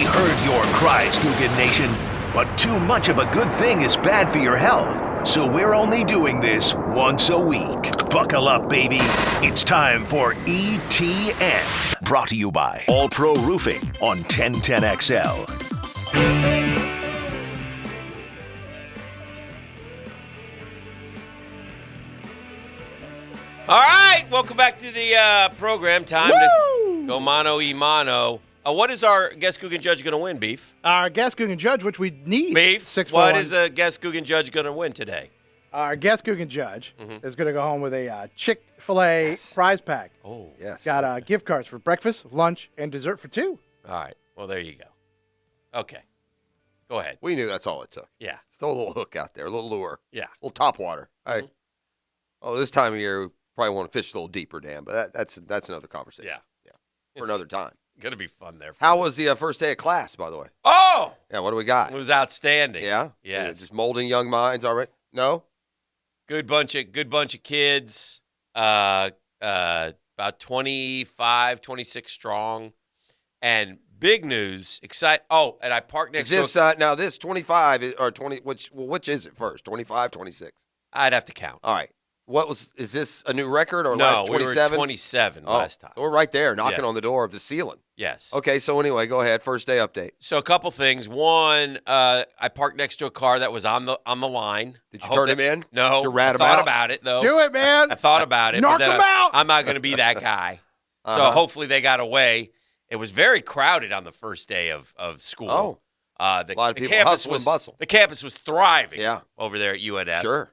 heard your cries, Guggen Nation, but too much of a good thing is bad for your health. So we're only doing this once a week. Buckle up, baby. It's time for E.T.N. Brought to you by All Pro Roofing on 1010XL. All right, welcome back to the program. Time to go mano y mano. What is our guest Guggen Judge going to win, Beef? Our guest Guggen Judge, which we need. Beef, 641. what is a guest Guggen Judge going to win today? Our guest Guggen Judge is going to go home with a Chick-fil-A prize pack. Oh, yes. Got gift cards for breakfast, lunch, and dessert for two. All right, well, there you go. Okay, go ahead. We knew that's all it took. Yeah. Still a little hook out there, a little lure. Yeah. A little top water. Oh, this time of year, we probably want to fish a little deeper, Dan, but that's another conversation. Yeah. For another time. Going to be fun there. How was the first day of class, by the way? Oh! Yeah, what do we got? It was outstanding. Yeah? Yes. Just molding young minds already? No? Good bunch of kids. About 25, 26 strong. And big news, and I parked next Is this, to now this 25 or 20, which is it first? 25, 26? I'd have to count. All right. Is this a new record or No, last 27? we were at 27 last time. So we're right there, knocking Yes. on the door of the ceiling. Yes. Okay, so anyway, go ahead. First day update. So a couple things. One, I parked next to a car that was on the line. Did you turn him in? No. Did you rat I him thought out? about it, though. Do it, man. I thought about it. Knock but then him out. I'm not going to be that guy. So hopefully they got away. It was very crowded on the first day of school. Oh. A lot of people hustle and bustle. The campus was thriving Yeah. over there at UNF. Sure.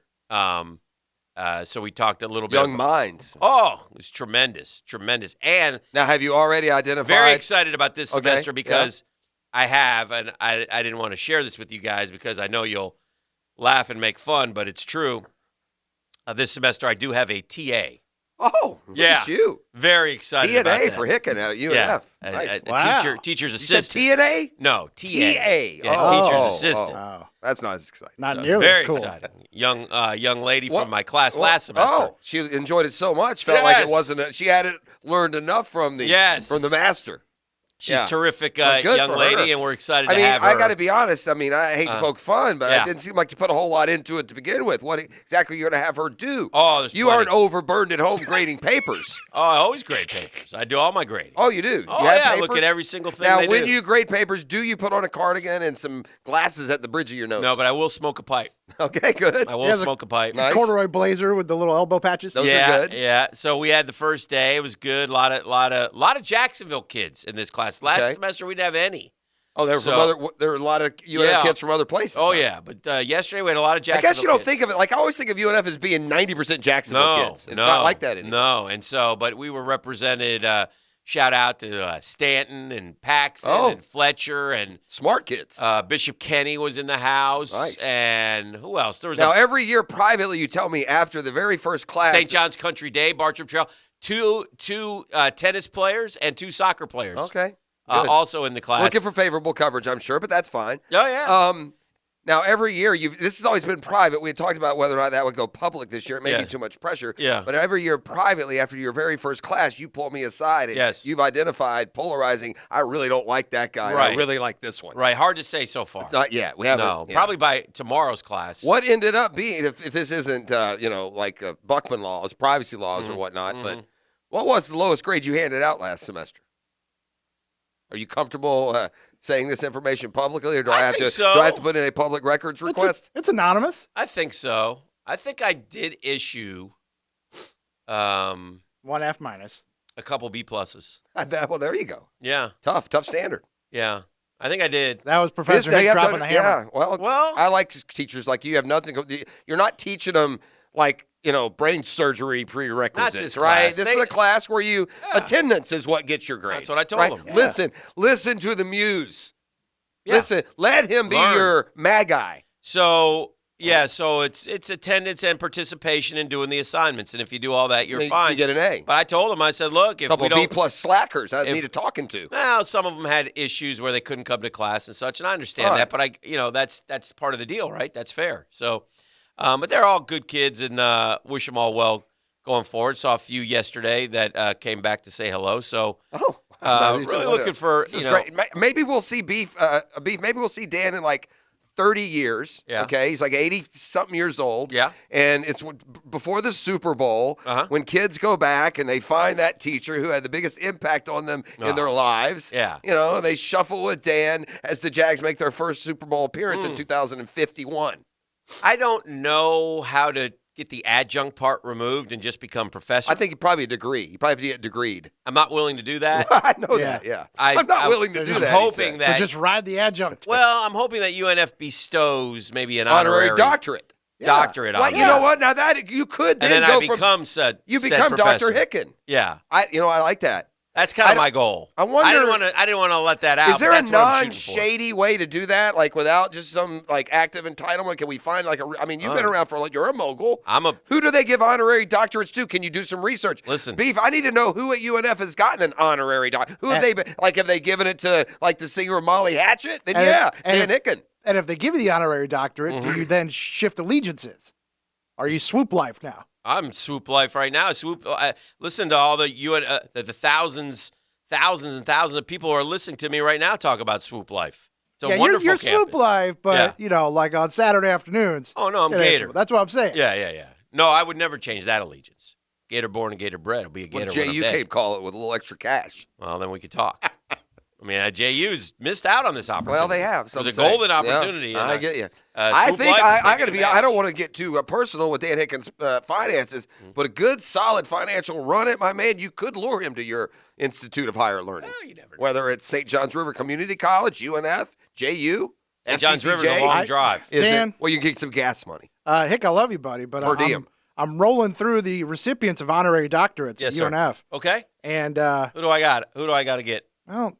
So we talked a little bit. Young minds. Oh, it was tremendous. And Now, have you already identified? very excited about this Okay, semester because I have, and I didn't want to share this with you guys because I know you'll laugh and make fun, but it's true. This semester I do have a TA. Oh, look at you. Very excited about TNA that. for Hicken at UNF. Yeah, Nice. a teacher's You said assistant. TNA? No, TA. TA. Yeah, Oh, teacher's assistant. Oh, That's not as exciting. not So nearly very as cool. exciting. Young lady What- from my class Well, last semester. Oh, she enjoyed it so much. Felt like it Yes. wasn't. She hadn't learned enough from the master. She's Yeah. terrific Well, good young for lady, her. and we're excited I to mean, have her. I got to be honest. I mean, I hate to poke fun, but yeah. it didn't seem like you put a whole lot into it to begin with. What exactly are you going to have her do? Oh, there's you plenty. aren't overburdened at home grading papers. Oh, I always grade papers. I do all my grading. Oh, you do? Oh, you have yeah, I papers? look at every single thing Now, they when do. you grade papers, do you put on a cardigan and some glasses at the bridge of your nose? No, but I will smoke a pipe. Okay, good. I will He has a- smoke a pipe. Nice. Corduroy blazer with the little elbow patches. Those yeah, are good. Yeah. So we had the first day. It was good. A lot of Jacksonville kids in this class. Last Okay. semester we didn't have any. Oh, there were a lot of UNF kids from other places. Oh huh? yeah, but yesterday we had a lot of I Jacksonville. guess you don't kids. think of it like I always think of UNF as being 90% Jacksonville kids. It's not like that anymore. No, and so, but we were represented. Shout out to Stanton and Paxson and Fletcher and Smart kids. Bishop Kenny was in the house. Nice. And who else? There was Now, every year privately, you tell me after the very first class. St. John's Country Day, Bartram Trail. Two tennis players and 2 soccer players. Okay. Good. Also in the class. Looking for favorable coverage, I'm sure, but that's fine. Oh yeah. Now, every year, this has always been private. We had talked about whether or not that would go public this year. It may Yeah. be too much pressure. Yeah. But every year, privately, after your very first class, you pull me aside. And Yes. You've identified polarizing. I really don't like that guy. Right. I really like this one. Right. Hard to say so far. Not yet. We haven't. No. yeah. Probably by tomorrow's class. What ended up being, if this isn't, like Buckman laws, privacy laws or whatnot, but what was the lowest grade you handed out last semester? Are you comfortable saying this information publicly, or do I have think to? so. Do I have to put in a public records request? It's anonymous. I think so. I think I did issue 1 F minus. a couple B pluses. Well, there you go. Yeah. Tough standard. Yeah. I think I did. That was Professor Now you Nick have dropping the hammer. Yeah, well, I like teachers like you. Have nothing. You're not teaching them like brain surgery prerequisites, Not this right? class. This is a class where attendance is what gets your grade. That's what I told right? them. Yeah. Listen to the muse. Yeah. Listen, let him be Learn. your magi. So so it's attendance and participation in doing the assignments, and if you do all that, you're fine. You get an A. But I told them, I said, look, if Couple we don't, B plus slackers I if- need a talking to. well, some of them had issues where they couldn't come to class and such, and I understand All that. But that's part of the deal, right? That's fair. So, but they're all good kids, and wish them all well going forward. Saw a few yesterday that came back to say hello. So, Really looking for, This is great. Maybe we'll see Beef. Maybe we'll see Dan in like 30 years. Yeah. Okay. He's like 80-something years old. Yeah. And it's before the Super Bowl when kids go back and they find that teacher who had the biggest impact on them in their lives. Yeah. You know, they shuffle with Dan as the Jags make their first Super Bowl appearance in 2051. I don't know how to get the adjunct part removed and just become professor. I think probably a degree. You probably have to get degreed. I'm not willing to do that. I know that, yeah. I'm not willing to do I'm that. hoping that. So just ride the adjunct. Well, I'm hoping that UNF bestows maybe an Honorary doctorate. Doctorate on Well, me. you know what? Now that you could And then then go I from become said you said become professor. Dr. Hicken. Yeah. I like that. That's kind of my goal. I wonder. I didn't want to let that out. Is there but a that's what I'm shooting for. non-shady way to do that, like without just some like active entitlement? Can we find like a? I mean, you've been around for like you're a mogul. Who do they give honorary doctorates to? Can you do some research? Listen, Beef. I need to know who at UNF has gotten an honorary doctorate. Who have they been, like? Have they given it to like the singer Molly Hatchet? Then Dan Hicken. And if they give you the honorary doctorate, do you then shift allegiances? Are you Swoop Life now? I'm Swoop Life right now. Swoop. Listen to all the the thousands and thousands of people who are listening to me right now talk about Swoop Life. It's a wonderful you're campus. Swoop Life, but you know, like on Saturday afternoons. Oh no, I'm Gator. That's what I'm saying. Yeah. No, I would never change that allegiance. Gator born and Gator bred. It'll be a Gator. What JU Cape call it with a little extra cash. Well, then we could talk. I mean, JU's missed out on this opportunity. Well, they have. It was a golden opportunity. Yeah, I get you. I think I got to be. I don't want to get too personal with Dan Hicken's finances, but a good, solid financial run at my man, you could lure him to your Institute of Higher Learning. Well, you never know. Whether it's St. John's River Community College, UNF, JU, St. John's FCCJ. River's a long drive. Is Dan, it? Well, you can get some gas money. Hick, I love you, buddy, but Per diem. I'm rolling through the recipients of honorary doctorates Yes, at sir. UNF. Okay. And who do I got? Who do I got to get? well,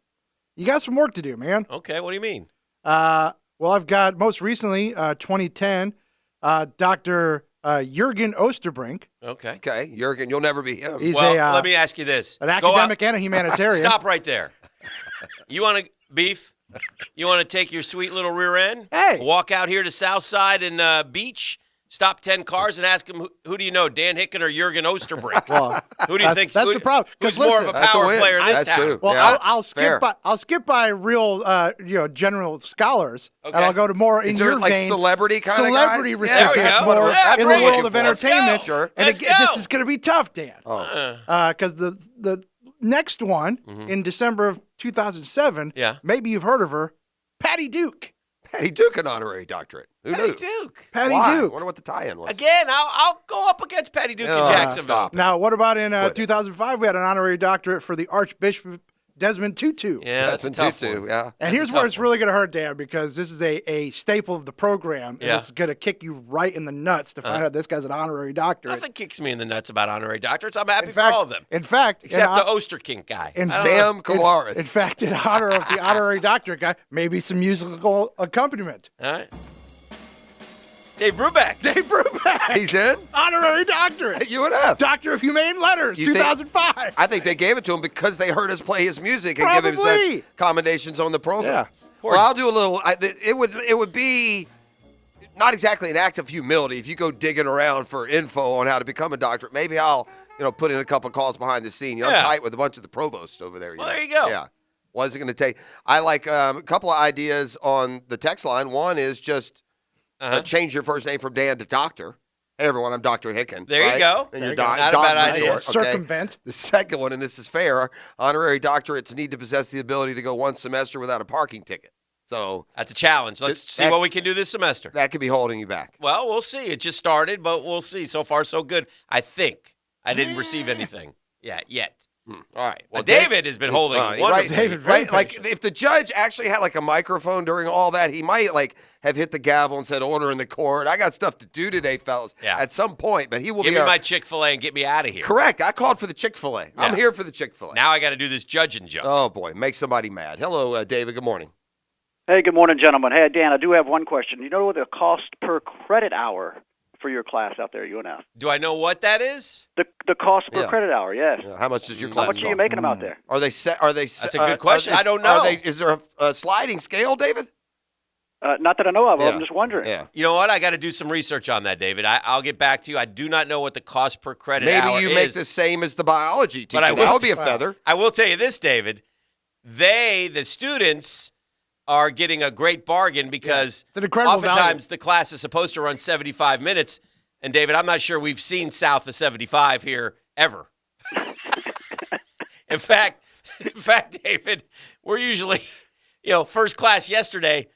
you got some work to do, man. Okay. What do you mean? Well, I've got most recently 2010 Dr. Jürgen Osterbrink. Okay. Okay, Jurgen, you'll never be him. He's Let me ask you this: an academic and a humanitarian. Stop right there. You want to beef? You want to take your sweet little rear end? Hey. Walk out here to Southside and Beach. Stop 10 cars and ask them, who do you know, Dan Hicken or Jurgen Osterbrink? Well, Who do you think? that's the problem. 'Cause Who's more of a listen, That's a power win. player in this That's town? true. Well, Yeah, I'll skip by real, general scholars, Okay. and I'll go to more in Is there your like vein, celebrity kind of celebrity guys? recipients, There we go. more That's in what the I'm world looking of for. Let's entertainment. go. Sure. And Let's this go. is going to be tough, Dan. Oh. Because the next one in December of 2007, Yeah. maybe you've heard of her, Patty Duke. Patty Duke, an honorary doctorate. Who Patty knew? Duke. Patty Why? I Duke. wonder what the tie-in was. Again, I'll go up against Patty Duke in Jacksonville. Stop. Now, what about in Quit it. 2005? We had an honorary doctorate for the Archbishop Desmond Tutu. Yeah, that's a Desmond tough Tutu, one. yeah. And That's here's a where tough it's one. really going to hurt, Dan, because this is a staple of the program. And Yeah. it's going to kick you right in the nuts to find out this guy's an honorary doctorate. Nothing kicks me in the nuts about honorary doctorates. I'm happy In for fact, all of them, In fact, except in, the Osterkink guy. in Sam Kolaris. In fact, in honor of the honorary doctorate guy, maybe some musical accompaniment. All right. Dave Brubeck. Dave Brubeck, He's in? honorary doctorate, At UNF. Doctor of Humane Letters, You think- 2005. I think they gave it to him because they heard us play his music and give him Probably. such commendations on the program. Yeah. Well, I'll do a little. It would be not exactly an act of humility if you go digging around for info on how to become a doctorate. Maybe I'll put in a couple of calls behind the scene. Yeah. I'm tight with a bunch of the provosts over there. Well, there you go. Yeah. What is it going to take? I like a couple of ideas on the text line. One is just change your first name from Dan to Doctor. Hey, everyone, I'm Dr. Hicken. There you right? go. And There you're you go. doc- Not a bad Dr. idea. Short, okay? Circumvent. The second one, and this is fair, honorary doctorates need to possess the ability to go one semester without a parking ticket. So That's a challenge. Let's see what we can do this semester. that could be holding you back. Well, we'll see. It just started, but we'll see. So far, so good. I think I didn't receive anything yet. All right. Well, David has been holding wonderfully. right, David, very right. Like patient. if the judge actually had like a microphone during all that, he might like have hit the gavel and said order in the court. I got stuff to do today, fellas. Yeah. At some point, but he will Give be me our- my Chick-fil-A and get me out of here. correct. I called for the Chick-fil-A. I'm Yeah. here for the Chick-fil-A. Now I got to do this judging jump. Oh boy, make somebody mad. Hello, David. Good morning. Hey, good morning, gentlemen. Hey, Dan, I do have one question. You know what the cost per credit hour for your class out there at UNF? Do I know what that is? The cost per Yeah. credit hour, yes. How much does your How class much are you cost? making them out there? Are they set? Are they? That's a good question. I don't know. Is there a sliding scale, David? Not that I know of. Yeah. I'm just wondering. Yeah. You know what? I got to do some research on that, David. I'll get back to you. I do not know what the cost per credit hour Maybe is. you make the same as the biology teacher. But I That will would be a feather. I will tell you this, David. The students, are getting a great bargain because It's an incredible oftentimes the class is supposed to run 75 minutes. And, David, I'm not sure we've seen south of 75 here ever. In fact, David, we're usually, first class yesterday,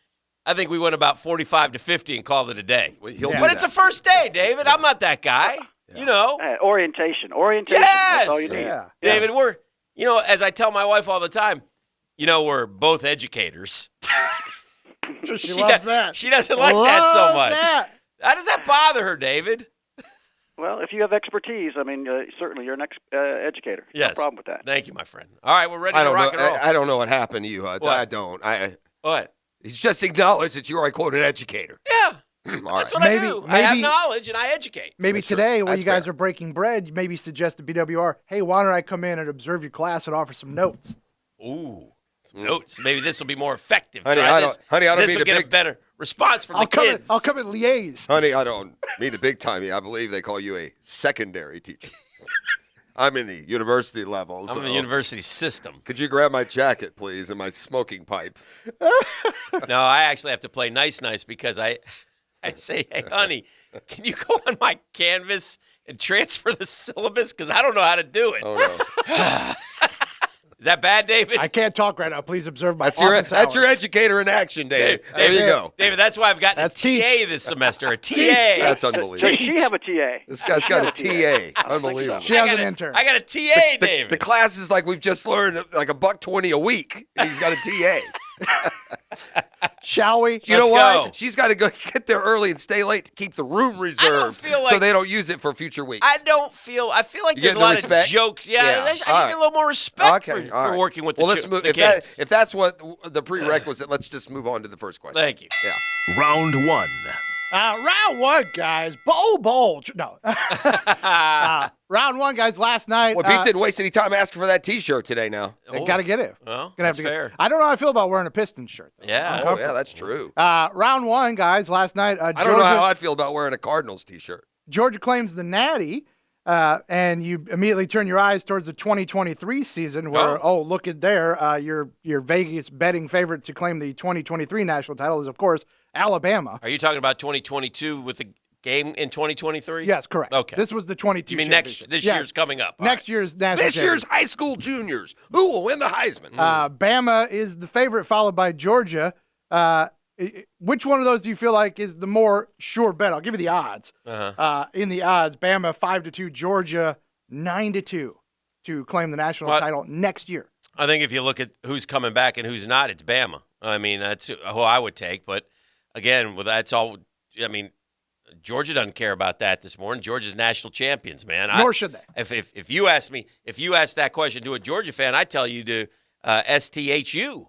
I think we went about 45 to 50 and called it a day. Well, he'll do But it's a that. first day, David. I'm not that guy. Orientation. Yes. That's all you need. Yeah. David, we're, as I tell my wife all the time, we're both educators. She loves that. She doesn't like that so Loves much. that. How does that bother her, David? Well, if you have expertise, certainly you're an educator. Yes. No problem with that. Thank you, my friend. All right, we're ready I to don't rock know. and roll. I don't know what happened to you, Huds. What? I don't. What? He's just acknowledged that you are a quoted educator. Yeah. All That's right. what I do. I have knowledge and I educate. Maybe That's fair. today, while That's you guys fair. are breaking bread, maybe suggest to BWR, hey, why don't I come in and observe your class and offer some notes? Ooh. Some notes. Maybe this will be more effective. Honey, Try I this. don't This mean will to get a big- better response from I'll the kids. come and liaise. Honey, I don't mean to big time you. I believe they call you a secondary teacher. I'm in the university level. I'm in the so university system. Could you grab my jacket, please, and my smoking pipe? No, I actually have to play nice because I say, hey, honey, can you go on my Canvas and transfer the syllabus? Because I don't know how to do it. Oh, no. Is that bad, David? I can't talk right now. Please observe my That's your office educator hours. in action, Dave. Dave, There you David. go. David, that's why I've gotten That's a TA this semester, a TA. That's Does unbelievable. she have a TA? This guy's got a TA. Unbelievable. She has I an got a- intern. I got a TA, David. The class is like we've just learned like $1.20 a week, and he's got a TA. Shall we? You know Let's why? go. She's got to go get there early and stay late to keep the room reserved feel so like- they don't use it for future weeks. I feel like You there's getting a the lot respect? of jokes. Yeah, Yeah. I should All get right. a little more respect Okay, for all right. working with well, the, let's move. the If, kids. if that's what the prerequisite, let's just move on to the first question. Thank you. Yeah. Round one. Round one, guys. Bowl. No. Round one, guys. Last night. Well, Pete didn't waste any time asking for that T-shirt today. Now. Got to get it. Well, Gonna have that's to fair. I don't know how I feel about wearing a Pistons shirt. Though. Yeah. Oh, yeah, that's true. Round one, guys. Last night. I don't know how I'd feel about wearing a Cardinals T-shirt. Georgia claims the Natty, and you immediately turn your eyes towards the 2023 season where, look at there, your Vegas betting favorite to claim the 2023 national title is, of course, Alabama. Are you talking about 2022 with the game in 2023? Yes, correct. Okay. This was the 22 You mean championship. this Yes. year's coming up? All Next year's national This year's championship. high school juniors. Who will win the Heisman? Bama is the favorite, followed by Georgia. Which one of those do you feel like is the more sure bet? I'll give you the odds. Uh-huh. In the odds, Bama 5-2, Georgia 9-2 to claim the national title next year. I think if you look at who's coming back and who's not, it's Bama. I mean, that's who I would take. But again, that's all. I mean, Georgia doesn't care about that this morning. Georgia's national champions, man. Nor should they. If you ask me, if you ask that question to a Georgia fan, I tell you to STHU.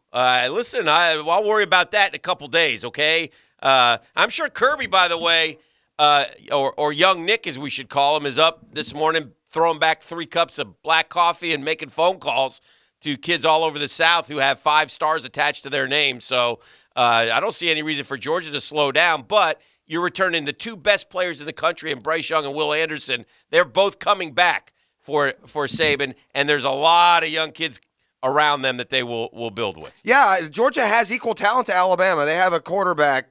Listen, I'll worry about that in a couple days. Okay. I'm sure Kirby, by the way, or young Nick, as we should call him, is up this morning throwing back 3 cups of black coffee and making phone calls to kids all over the South who have 5 stars attached to their name. So I don't see any reason for Georgia to slow down, but you're returning the 2 best players in the country, and Bryce Young and Will Anderson. They're both coming back for Saban, and there's a lot of young kids around them that they will build with. Yeah, Georgia has equal talent to Alabama. They have a quarterback,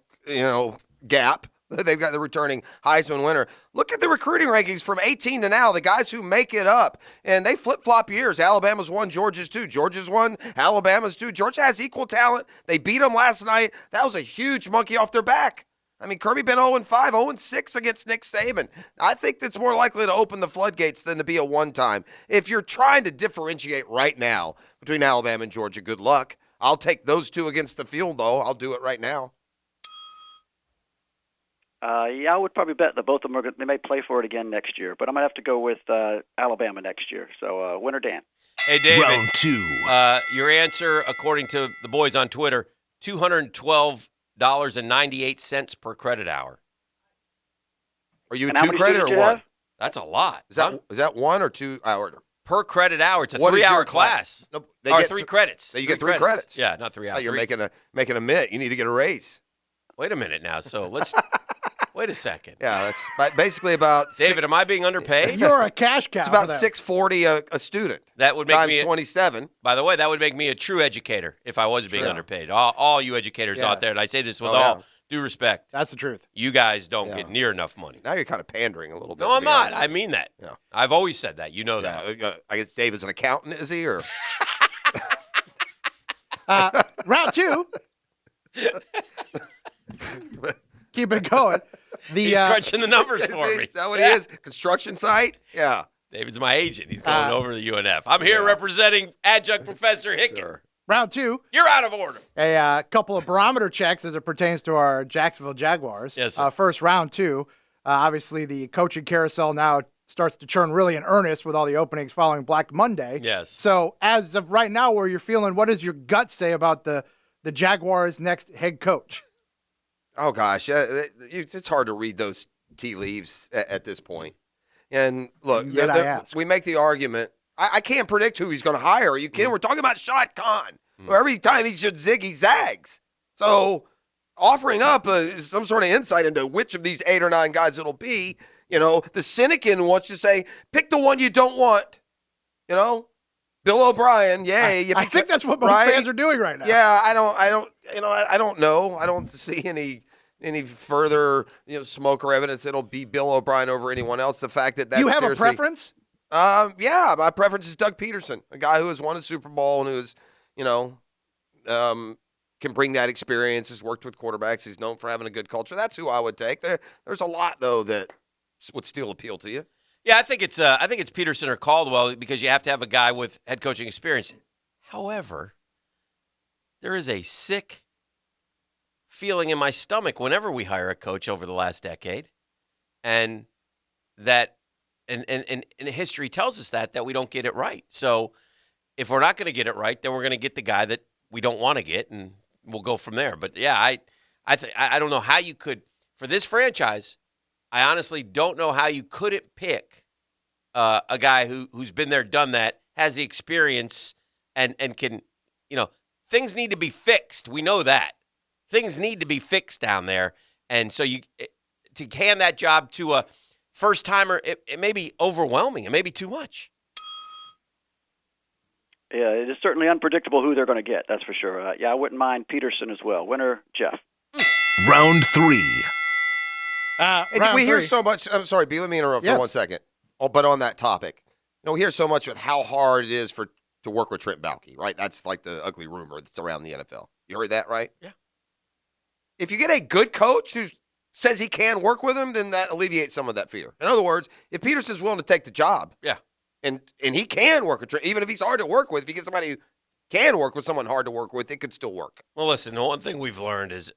gap. They've got the returning Heisman winner. Look at the recruiting rankings from 18 to now, the guys who make it up. And they flip-flop years. Alabama's won, Georgia's 2. Georgia's won, Alabama's 2. Georgia has equal talent. They beat them last night. That was a huge monkey off their back. I mean, Kirby been 0-5, 0-6 against Nick Saban. I think that's more likely to open the floodgates than to be a one-time. If you're trying to differentiate right now between Alabama and Georgia, good luck. I'll take those 2 against the field, though. I'll do it right now. I would probably bet that both of them they may play for it again next year, but I'm gonna have to go with Alabama next year. So winner Dan. Hey, David. Round two. Your answer, according to the boys on Twitter, $212.98 per credit hour. Are you a And how 2 many credit or students do you 1? have? That's a lot. Is that 1 or 2 hour? Per credit hour? It's a What is 3-hour your class. Nope. Or 3 credits. You get 3 credits. Yeah, not 3 Oh, hours. you're making a mint. You need to get a raise. Wait a minute now. So let's wait a second. Yeah, that's basically about David, am I being underpaid? You're a cash cow. it's about for them. $640 a student. That would make times me 27. By the way, that would make me a true educator if I was being underpaid. All you educators Yes. out there, and I say this with Oh, all yeah. due respect. That's the truth. You guys don't Yeah. get near enough money. Now you're kind of pandering a little bit. No, to I'm be not. honest I with you. mean that. Yeah. I've always said that. You know that. Yeah, I guess Dave is an accountant, is he? Or Round 2. Keep it going. He's crunching the numbers is for me. that what he is? Construction site? Yeah. David's my agent. He's going over to UNF. I'm here representing adjunct Professor Hicken. Sure. Round 2. You're out of order. A couple of barometer checks as it pertains to our Jacksonville Jaguars. Yes, sir. First, round 2. Obviously, the coaching carousel now starts to churn really in earnest with all the openings following Black Monday. Yes. So, as of right now, where you're feeling, what does your gut say about the Jaguars' next head coach? Oh, gosh. It's hard to read those tea leaves at this point. And look, Yet I ask. we make the argument. I can't predict who he's going to hire. Are you kidding? We're talking about Shad Khan. Where every time he should zig, he zags. So offering up some sort of insight into which of these 8 or 9 guys it'll be, the cynican wants to say, pick the one you don't want. Bill O'Brien, yay. I think that's what most fans are doing right now. Yeah, I don't know. I don't see any further smoke or evidence that'll be Bill O'Brien over anyone else. The fact that Do you have a preference? Yeah, my preference is Doug Peterson, a guy who has won a Super Bowl and who is, can bring that experience. Has worked with quarterbacks. He's known for having a good culture. That's who I would take. There's a lot though that would still appeal to you. Yeah, I think it's Peterson or Caldwell because you have to have a guy with head coaching experience. However, there is a sick feeling in my stomach whenever we hire a coach over the last decade, and that and history tells us that we don't get it right. So if we're not going to get it right, then we're going to get the guy that we don't want to get, and we'll go from there. But yeah, I don't know how you could for this franchise. I honestly don't know how you couldn't pick a guy who's been there, done that, has the experience, and can, things need to be fixed. We know that. Things need to be fixed down there. And so to hand that job to a first-timer, it may be overwhelming. It may be too much. Yeah, it is certainly unpredictable who they're going to get, that's for sure. I wouldn't mind Peterson as well. Winner, Jeff. Round 3. We hear so much. I'm sorry, B. Let me interrupt Yes. for 1 second. Oh, but on that topic, we hear so much with how hard it is to work with Trent Baalke, right? That's like the ugly rumor that's around the NFL. You heard that, right? Yeah. If you get a good coach who says he can work with him, then that alleviates some of that fear. In other words, if Peterson's willing to take the job, Yeah. and he can work with Trent, even if he's hard to work with, if you get somebody who can work with someone hard to work with, it could still work. Well, listen, the one thing we've learned is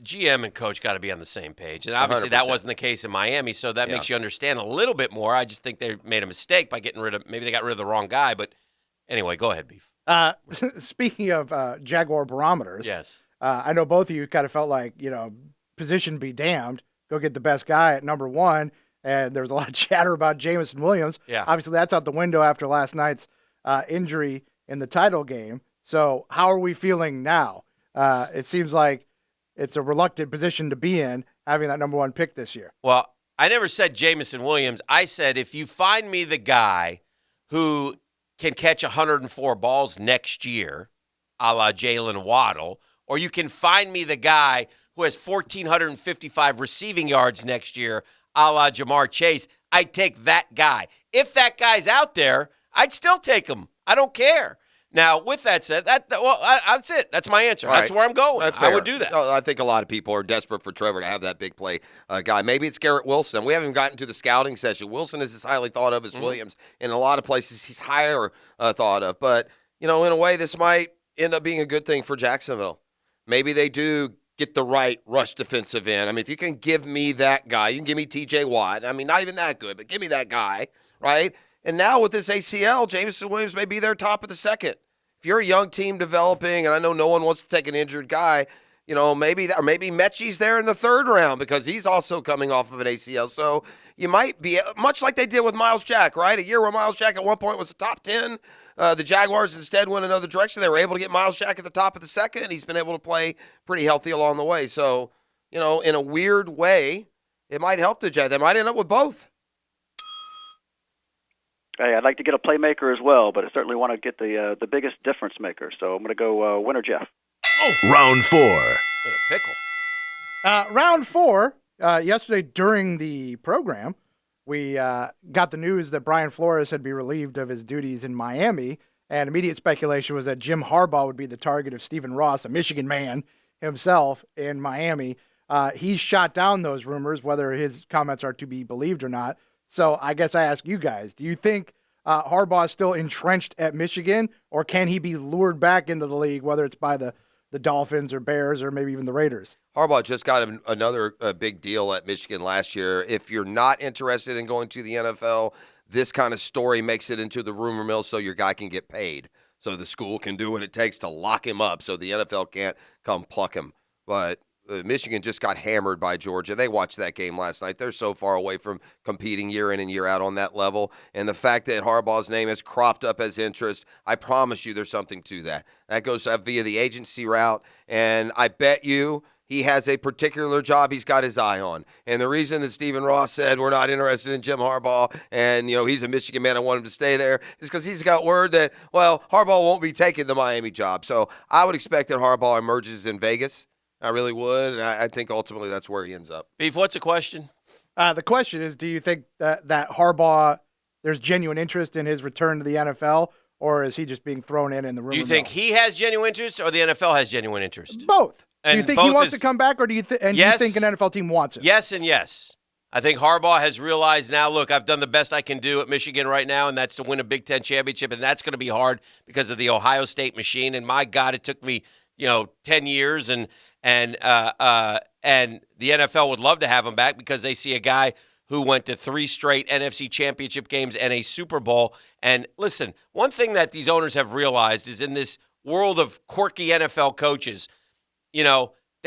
GM and coach got to be on the same page. And obviously 100%. that wasn't the case in Miami, so that makes you understand a little bit more. I just think they made a mistake by maybe they got rid of the wrong guy. But anyway, go ahead, Beef. Speaking of Jaguar barometers, Yes. I know both of you kind of felt like, position be damned. Go get the best guy at number 1. And there was a lot of chatter about Jameson Williams. Yeah. Obviously, that's out the window after last night's injury in the title game. So how are we feeling now? It seems like it's a reluctant position to be in, having that number 1 pick this year. Well, I never said Jameson Williams. I said if you find me the guy who can catch 104 balls next year, a la Jalen Waddle, or you can find me the guy who has 1,455 receiving yards next year, a la Jamar Chase, I'd take that guy. If that guy's out there, I'd still take him. I don't care. Now, with that said, that's it. That's my answer. All That's right. where I'm going. That's I fair. would do that. No, I think a lot of people are desperate for Trevor to have that big play guy. Maybe it's Garrett Wilson. We haven't gotten to the scouting session. Wilson is as highly thought of as Williams. In a lot of places, he's higher thought of. But, in a way, this might end up being a good thing for Jacksonville. Maybe they do get the right rush defensive end. I mean, if you can give me that guy, you can give me T.J. Watt. I mean, not even that good, but give me that guy, right? And now with this ACL, Jameson Williams may be their top of the second. If you're a young team developing, and I know no one wants to take an injured guy, maybe Mechie's there in the third round because he's also coming off of an ACL. So you might be much like they did with Miles Jack, right? A year where Miles Jack at one point was a top 10. The Jaguars instead went another direction. They were able to get Miles Jack at the top of the second, and he's been able to play pretty healthy along the way. So, in a weird way, it might help the Jags. They might end up with both. Hey, I'd like to get a playmaker as well, but I certainly want to get the biggest difference maker. So I'm going to go winner Jeff. Round 4. What a pickle. Round 4, yesterday during the program, we got the news that Brian Flores had been relieved of his duties in Miami, and immediate speculation was that Jim Harbaugh would be the target of Stephen Ross, a Michigan man himself, in Miami. He's shot down those rumors, whether his comments are to be believed or not. So I guess I ask you guys, do you think Harbaugh is still entrenched at Michigan, or can he be lured back into the league, whether it's by the Dolphins or Bears or maybe even the Raiders? Harbaugh just got another big deal at Michigan last year. If you're not interested in going to the NFL, this kind of story makes it into the rumor mill so your guy can get paid. So the school can do what it takes to lock him up so the NFL can't come pluck him. But Michigan just got hammered by Georgia. They watched that game last night. They're so far away from competing year in and year out on that level. And the fact that Harbaugh's name has cropped up as interest, I promise you there's something to that. That goes via the agency route. And I bet you he has a particular job he's got his eye on. And the reason that Stephen Ross said we're not interested in Jim Harbaugh and, he's a Michigan man, I want him to stay there, is because he's got word that, Harbaugh won't be taking the Miami job. So I would expect that Harbaugh emerges in Vegas. I really would, and I think ultimately that's where he ends up. Beef, what's the question? The question is, do you think that Harbaugh, there's genuine interest in his return to the NFL, or is he just being thrown in the rumor Do you think he has genuine interest or the NFL has genuine interest? Both. And do you think he wants to come back, or do you think an NFL team wants it? Yes and yes. I think Harbaugh has realized now, look, I've done the best I can do at Michigan right now, and that's to win a Big Ten championship, and that's going to be hard because of the Ohio State machine. And my God, it took me 10 years, and the NFL would love to have him back because they see a guy who went to 3 straight NFC championship games and a Super Bowl. And listen, one thing that these owners have realized is in this world of quirky NFL coaches, they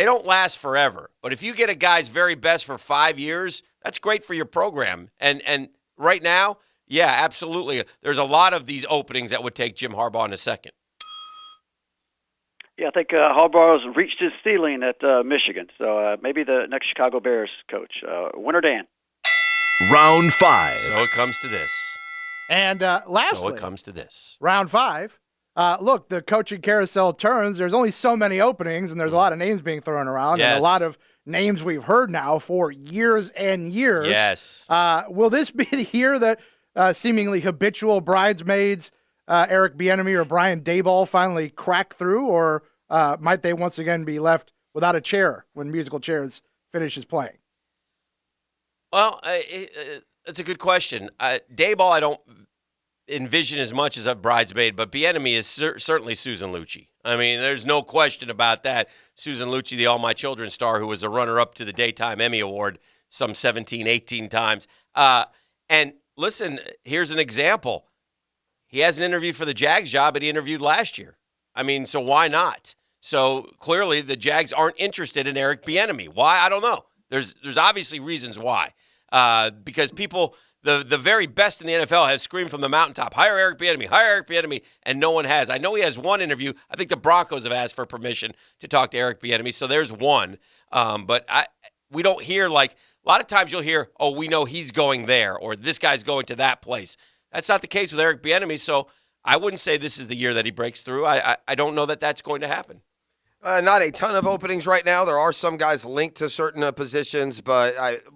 don't last forever. But if you get a guy's very best for 5 years, that's great for your program. And right now, yeah, absolutely. There's a lot of these openings that would take Jim Harbaugh in a second. Yeah, I think Harbaugh's reached his ceiling at Michigan. So maybe the next Chicago Bears coach. Winner Dan. Round 5. So it comes to this. And lastly, So it comes to this. Round 5. Look, the coaching carousel turns. There's only so many openings, and there's a lot of names being thrown around, and a lot of names we've heard now for years and years. Yes. Will this be the year that seemingly habitual bridesmaids Eric Bieniemy or Brian Daboll finally crack through, or might they once again be left without a chair when musical chairs finishes playing? Well, it's a good question. Daboll, I don't envision as much as a bridesmaid, but Bieniemy is certainly Susan Lucci. I mean, there's no question about that. Susan Lucci, the All My Children star, who was a runner-up to the Daytime Emmy Award some 17, 18 times. And listen, here's an example. He has an interview for the Jags job that he interviewed last year. I mean, so why not? So clearly the Jags aren't interested in Eric Bieniemy. Why? I don't know. There's obviously reasons why. Because people, the very best in the NFL have screamed from the mountaintop, hire Eric Bieniemy, and no one has. I know he has one interview. I think the Broncos have asked for permission to talk to Eric Bieniemy, so there's one. But we don't hear, like, a lot of times you'll hear, oh, we know he's going there, or this guy's going to that place. That's not the case with Eric Bieniemy, so I wouldn't say this is the year that he breaks through. I don't know that that's going to happen. Not a ton of openings right now. There are some guys linked to certain positions, but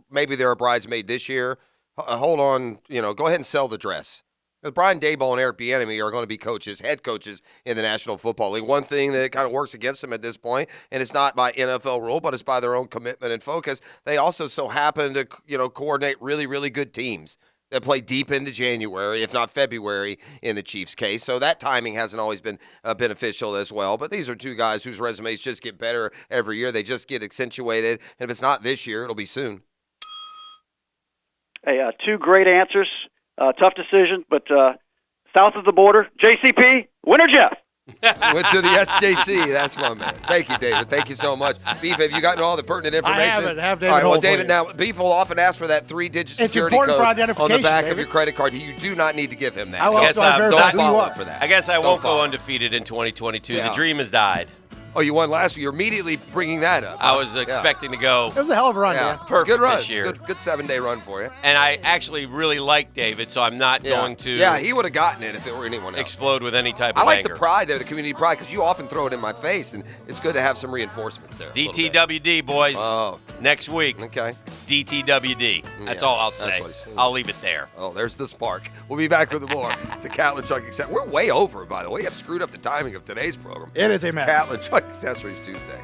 maybe they're a bridesmaid this year. Hold on, go ahead and sell the dress. Brian Daboll and Eric Bieniemy are going to be head coaches in the National Football League. One thing that kind of works against them at this point, and it's not by NFL rule, but it's by their own commitment and focus, they also so happen to coordinate really, really good teams that play deep into January, if not February, in the Chiefs' case. So that timing hasn't always been beneficial as well. But these are two guys whose resumes just get better every year. They just get accentuated. And if it's not this year, it'll be soon. Hey, 2 great answers. Tough decision, but south of the border, JCP, winner Jeff. Went to the SJC. That's my man. Thank you, David. Thank you so much. Beef, have you gotten all the pertinent information? I have David. All right, well, Holt for David, you. now, Beef will often ask for that 3-digit It's security important code for on the identification, back of David. your credit card. You do not need to give him that. I will guess also I'm- verify Don't who you follow are. him for that. I guess I Don't won't go follow. undefeated in 2022. Yeah. The dream has died. Oh, you won last year. You're immediately bringing that up. I was expecting to go. It was a hell of a run, Yeah. Dan. It's a Perfect good run. this year. It's good 7-day run for you. And I actually really like David, so I'm not going to Yeah, he would have gotten it if it were anyone else. explode with any type of I like anger. the pride there, the community pride, because you often throw it in my face, and it's good to have some reinforcements there. a little bit. DTWD, boys. Oh. Next week, Okay. DTWD. That's Yeah, all I'll that's say. what he's saying. I'll leave it there. Oh, there's the spark. We'll be back with more. It's a Catlin Truck Accessories. We're way over, by the way. We have screwed up the timing of today's program. It is a It's mess. Catlin Truck Accessories Tuesday.